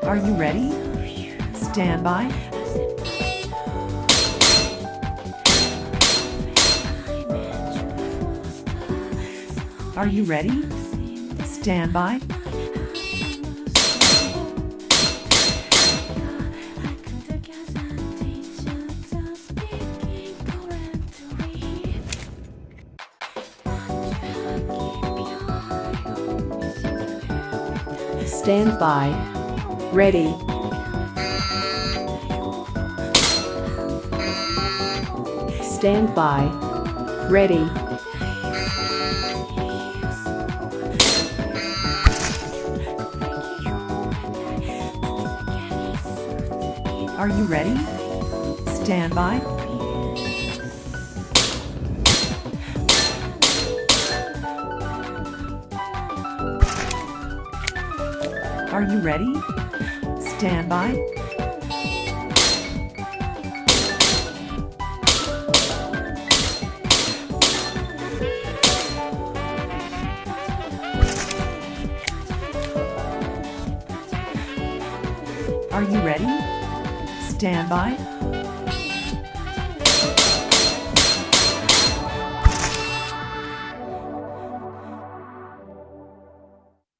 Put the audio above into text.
Are you ready? Stand by. Are you ready? Stand by. Stand by. Ready. Stand by. Ready. Are you ready? Stand by. Are you ready? Stand by. Are you ready? Stand by.